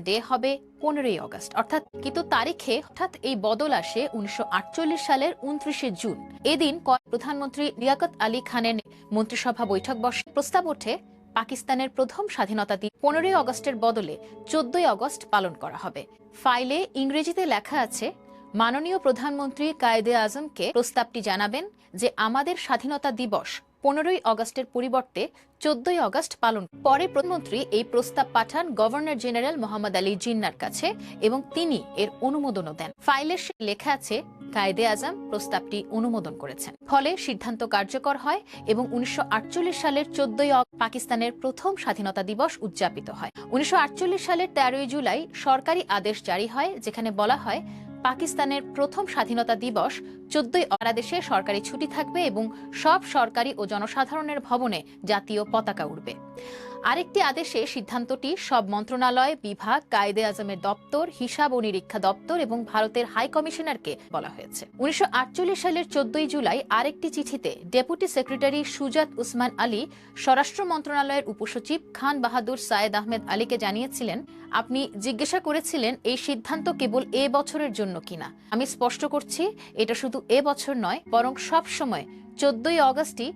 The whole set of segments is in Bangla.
ডে হবে 15ই আগস্ট অর্থাৎ কিন্তু তারিখে হঠাৎ এই বদল আসে 1948 সালের 29শে জুন। এদিন প্রধানমন্ত্রী লিয়াকত আলী খানের মন্ত্রিসভা বৈঠক বসে, প্রস্তাব ওঠে পাকিস্তানের প্রথম স্বাধীনতা দিবস 15ই আগস্টের বদলে 14ই আগস্ট পালন করা হবে। ফাইলে ইংরেজিতে লেখা আছে, মাননীয় প্রধানমন্ত্রী কায়েদে আজমকে প্রস্তাবটি জানাবেন যে আমাদের স্বাধীনতা দিবস 15ই আগস্টের পরিবর্তে 14ই আগস্ট পালন। পরে প্রধানমন্ত্রী এই প্রস্তাব পাঠান গভর্নর জেনারেল মোহাম্মদ আলী জিন্নার কাছে এবং তিনি এর অনুমোদনও দেন। ফাইলের লেখা আছে কায়েদে আজম প্রস্তাবটি অনুমোদন করেছেন। ফলে সিদ্ধান্ত কার্যকর হয় এবং 1948 সালের 14ই আগস্ট পাকিস্তানের প্রথম স্বাধীনতা দিবস উদযাপিত হয়। 1948 সালের 13ই জুলাই সরকারি আদেশ জারি হয়, যেখানে বলা হয় পাকিস্তানের প্রথম স্বাধীনতা দিবস 14ই দেশে সরকারি ছুটি থাকবে এবং সব সরকারি ও জনসাধারণের ভবনে জাতীয় পতাকা উড়বে। আরেকটি আদেশে সিদ্ধান্তটি সব মন্ত্রণালয়, বিভাগ, কায়েদে আজমের দপ্তর, হিসাব ও নিরীক্ষা দপ্তর এবং ভারতের হাই কমিশনারকে বলা হয়েছে। 1948 সালের 14ই জুলাই আরেকটি চিঠিতে ডেপুটি সেক্রেটারি সুজাত উসমান আলী স্বরাষ্ট্র মন্ত্রণালয়ের উপসচিব খান বাহাদুর সায়েদ আহমেদ আলীকে জানিয়েছিলেন, আপনি জিজ্ঞাসা করেছিলেন এই সিদ্ধান্ত কেবল এ বছরের জন্য কিনা। আমি স্পষ্ট করছি, এটা শুধু এ বছর নয়, বরং সব সময় 14ই আগস্টই।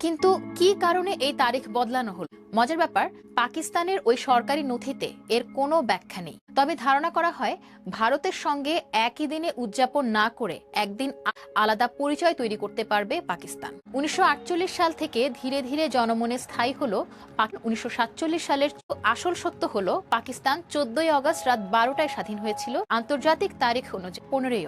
কিন্তু কি কারণে এই তারিখ বদলানো হলো? মজার ব্যাপার, পাকিস্তানের ওই সরকারি নথিতে এর কোনো ব্যাখ্যা নেই। তবে ধারণা করা হয় ভারতের সঙ্গে একই দিনে উদযাপন না করে একদিন আলাদা পরিচয় তৈরি করতে পারবে পাকিস্তান। 1948 সাল থেকে ধীরে ধীরে জনমনে স্থায়ী হলো 1947 সালের। আসল সত্য হলো পাকিস্তান 14ই আগস্ট রাত 12টায় স্বাধীন হয়েছিল। আন্তর্জাতিক তারিখ অনুযায়ী 15ই